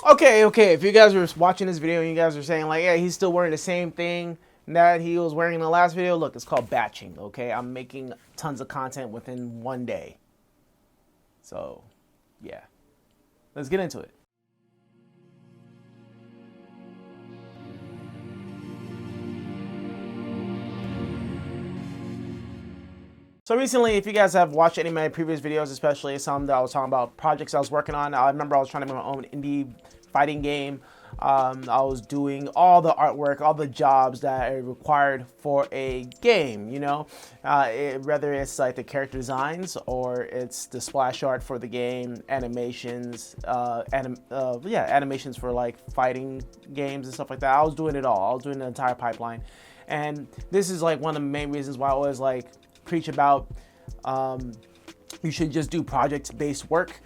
Okay, if you guys were watching this video and you guys are saying like, yeah, he's still wearing the same thing that he was wearing in the last video, look, it's called batching, okay? I'm making tons of content within one day. So, yeah. Let's get into it. So recently, if you guys have watched any of my previous videos, especially some that I was talking about projects I was working on, I remember I was trying to make my own indie fighting game. I was doing all the artwork, all the jobs that are required for a game, you know, whether it's like the character designs or it's the splash art for the game, animations, animations for like fighting games and stuff like that. I was doing it all. I was doing the entire pipeline. And this is like one of the main reasons why I always like preach about you should just do project-based work.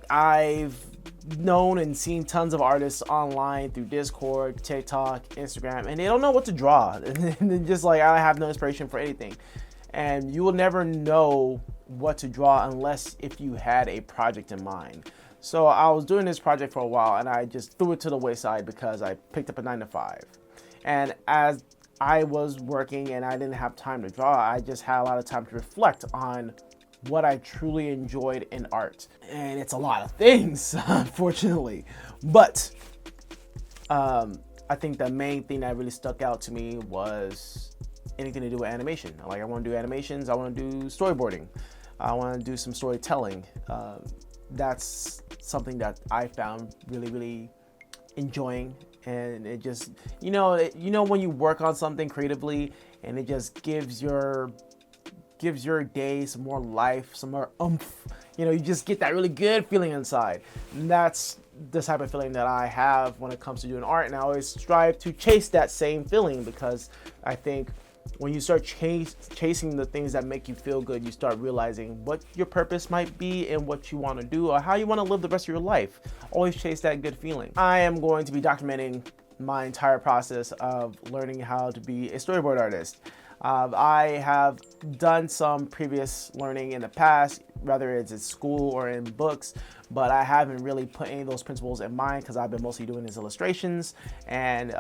I've known and seen tons of artists online through Discord, TikTok, Instagram, and they don't know what to draw. And just like, I have no inspiration for anything. And you will never know what to draw unless if you had a project in mind. So I was doing this project for a while and I just threw it to the wayside because I picked up a 9 to 5. And as I was working and I didn't have time to draw, I just had a lot of time to reflect on what I truly enjoyed in art. And it's a lot of things, unfortunately. But I think the main thing that really stuck out to me was anything to do with animation. Like, I want to do animations, I want to do storyboarding, I want to do some storytelling. That's something that I found really enjoying. And it just, you know when you work on something creatively and it just gives your day some more life, some more oomph, you know, you just get that really good feeling inside. And that's the type of feeling that I have when it comes to doing art, and I always strive to chase that same feeling, because I think when you start chasing the things that make you feel good, you start realizing what your purpose might be and what you want to do or how you want to live the rest of your life. Always chase that good feeling. I am going to be documenting my entire process of learning how to be a storyboard artist. I have done some previous learning in the past, whether it's at school or in books, but I haven't really put any of those principles in mind because I've been mostly doing these illustrations and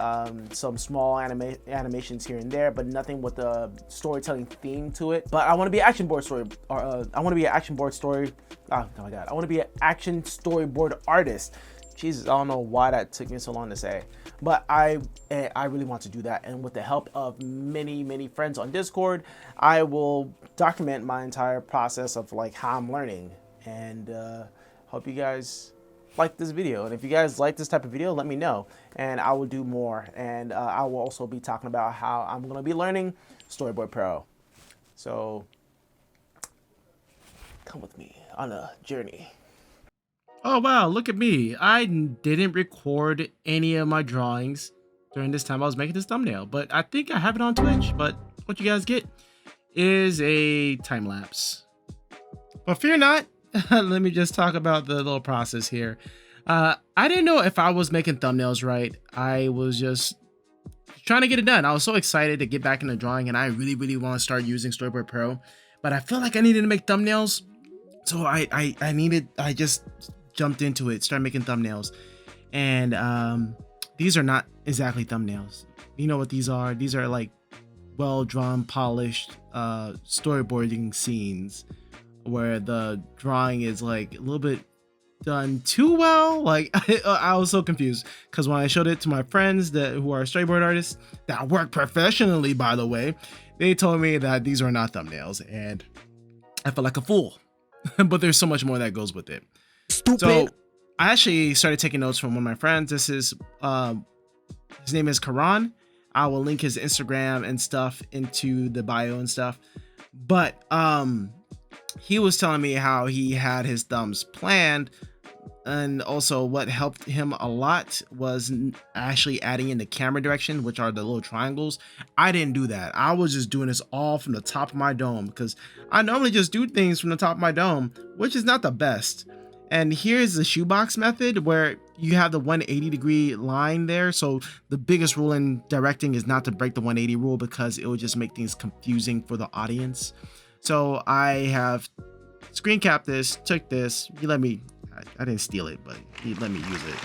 some small animations here and there, but nothing with a storytelling theme to it. But I want to be an action board story. I want to be an action board story. Oh my god! I want to be an action storyboard artist. Jesus, I don't know why that took me so long to say, but I really want to do that. And with the help of many friends on Discord, I will document my entire process of like how I'm learning. And hope you guys like this video. And if you guys like this type of video, let me know, and I will do more. And I will also be talking about how I'm gonna be learning Storyboard Pro. So come with me on a journey. Oh wow, look at me. I didn't record any of my drawings during this time I was making this thumbnail, but I think I have it on Twitch. But what you guys get is a time lapse. But fear not, let me just talk about the little process here. I didn't know if I was making thumbnails right. I was just trying to get it done. I was so excited to get back into drawing, and I really want to start using Storyboard Pro, but I feel like I needed to make thumbnails. So I just jumped into it, started making thumbnails. And these are not exactly thumbnails. You know what these are? These are like well drawn, polished storyboarding scenes where the drawing is like a little bit done too well. Like I was so confused because when I showed it to my friends who are storyboard artists that work professionally, by the way, they told me that these are not thumbnails, and I felt like a fool. But there's so much more that goes with it. Stupid. So I actually started taking notes from one of my friends. This is his name is Karan. I will link his Instagram and stuff into the bio and stuff. But he was telling me how he had his thumbs planned, and also what helped him a lot was actually adding in the camera direction, which are the little triangles. I didn't do that. I was just doing this all from the top of my dome because I normally just do things from the top of my dome, which is not the best. And here's the shoebox method where you have the 180-degree line there. So the biggest rule in directing is not to break the 180 rule because it will just make things confusing for the audience. So I have screen capped this, took this. You let me I didn't steal it, but he let me use it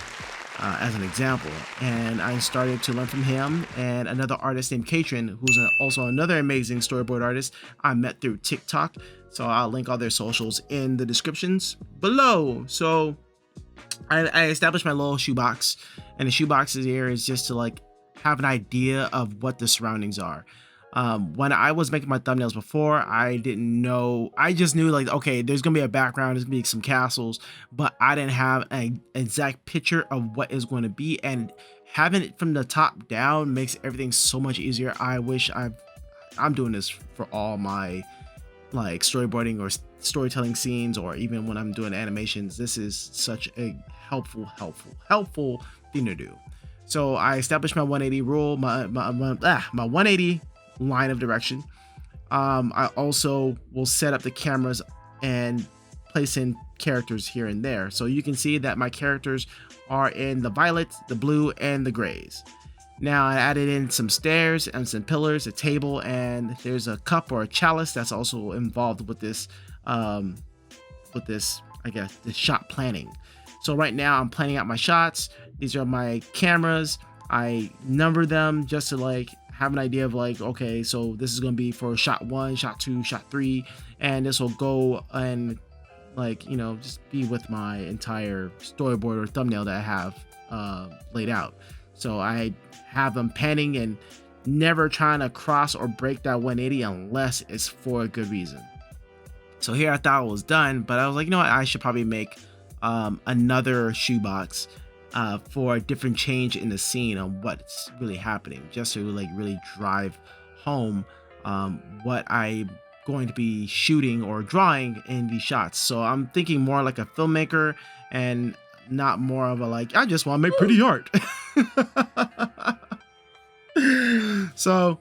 as an example. And I started to learn from him and another artist named Katrin, who's also another amazing storyboard artist I met through TikTok. So I'll link all their socials in the descriptions below. So I established my little shoebox, and the shoebox is here is just to like have an idea of what the surroundings are. When I was making my thumbnails before, I didn't know. I just knew like, okay, there's gonna be a background, there's gonna be some castles, but I didn't have an exact picture of what is going to be. And having it from the top down makes everything so much easier. I wish I'm doing this for all my like storyboarding or storytelling scenes, or even when I'm doing animations. This is such a helpful thing to do. So I established my 180 rule, my 180 line of direction. I also will set up the cameras and place in characters here and there. So you can see that my characters are in the violets, the blue, and the grays. Now I added in some stairs and some pillars, a table, and there's a cup or a chalice that's also involved with this, I guess, the shot planning. So right now I'm planning out my shots. These are my cameras. I number them just to like have an idea of like, okay, so this is gonna be for shot 1, shot 2, shot 3, and this will go and like, you know, just be with my entire storyboard or thumbnail that I have laid out. So I have them panning and never trying to cross or break that 180 unless it's for a good reason. So here I thought it was done, but I was like, you know what, I should probably make another shoebox for a different change in the scene on what's really happening, just to like really drive home what I'm going to be shooting or drawing in these shots. So I'm thinking more like a filmmaker and not more of a like, I just want to make pretty art. So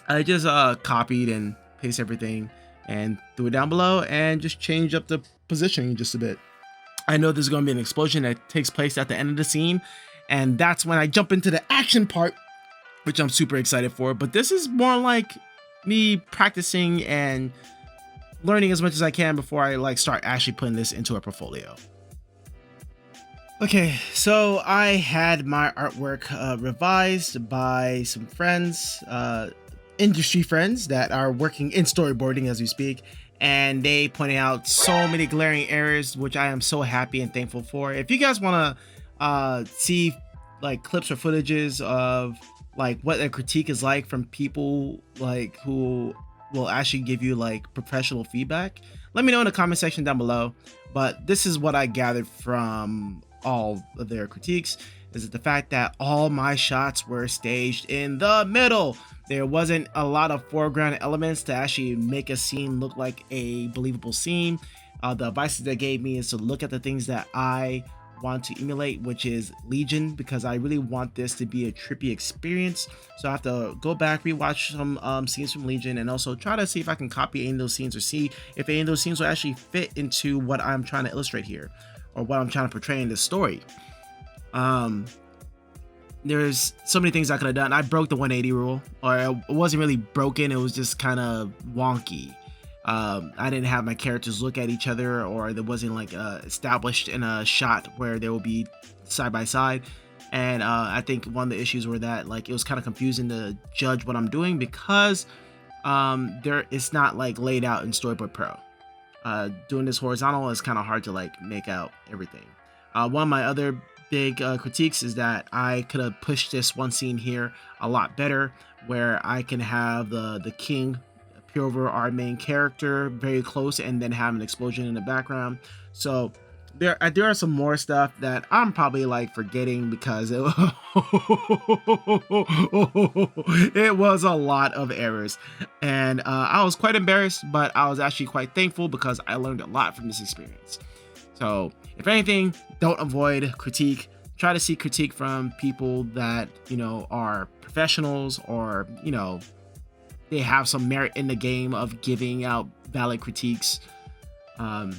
I just copied and pasted everything and threw it down below and just changed up the positioning just a bit. I know there's going to be an explosion that takes place at the end of the scene, and that's when I jump into the action part, which I'm super excited for. But this is more like me practicing and learning as much as I can before I like start actually putting this into a portfolio. Okay, so I had my artwork revised by some friends, industry friends that are working in storyboarding as we speak, and they pointed out so many glaring errors, which I am so happy and thankful for. If you guys want to see like clips or footages of like what a critique is like from people like who will actually give you like professional feedback, let me know in the comment section down below. But this is what I gathered from all of their critiques, is the fact that all my shots were staged in the middle. There wasn't a lot of foreground elements to actually make a scene look like a believable scene. The advices they gave me is to look at the things that I want to emulate, which is Legion, because I really want this to be a trippy experience. So I have to go back, rewatch some scenes from Legion, and also try to see if I can copy any of those scenes or see if any of those scenes will actually fit into what I'm trying to illustrate here, or what I'm trying to portray in this story. There's so many things I could have done. I broke the 180 rule, or it wasn't really broken, it was just kind of wonky. I didn't have my characters look at each other, or there wasn't like established in a shot where they will be side by side. And I think one of the issues were that like it was kind of confusing to judge what I'm doing, because it's not like laid out in Storyboard Pro. Doing this horizontal is kind of hard to like make out everything. One of my other big critiques is that I could have pushed this one scene here a lot better, where I can have the king appear over our main character very close and then have an explosion in the background. So there are some more stuff that I'm probably like forgetting, because it was a lot of errors, and I was quite embarrassed, but I was actually quite thankful because I learned a lot from this experience. So if anything, don't avoid critique. Try to seek critique from people that, you know, are professionals, or, you know, they have some merit in the game of giving out valid critiques. Again,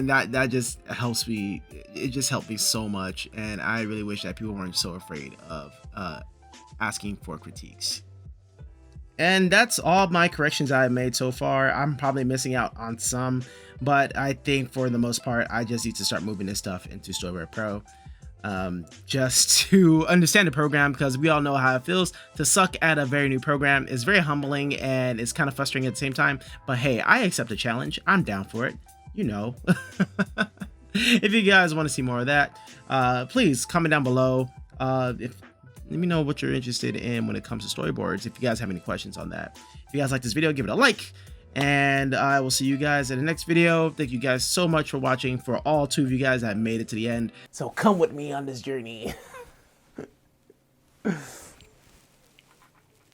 that just helps me. It just helped me so much, and I really wish that people weren't so afraid of asking for critiques. And that's all my corrections I have made so far. I'm probably missing out on some, But I think for the most part, I just need to start moving this stuff into Storyboard Pro, just to understand the program, because we all know how it feels to suck at a very new program. It's very humbling and it's kind of frustrating at the same time. But hey, I accept the challenge. I'm down for it. You know. If you guys want to see more of that, please comment down below. Let me know what you're interested in when it comes to storyboards. If you guys have any questions on that. If you guys like this video, give it a like. And I will see you guys in the next video. Thank you guys so much for watching. For all 2 of you guys that made it to the end. So come with me on this journey.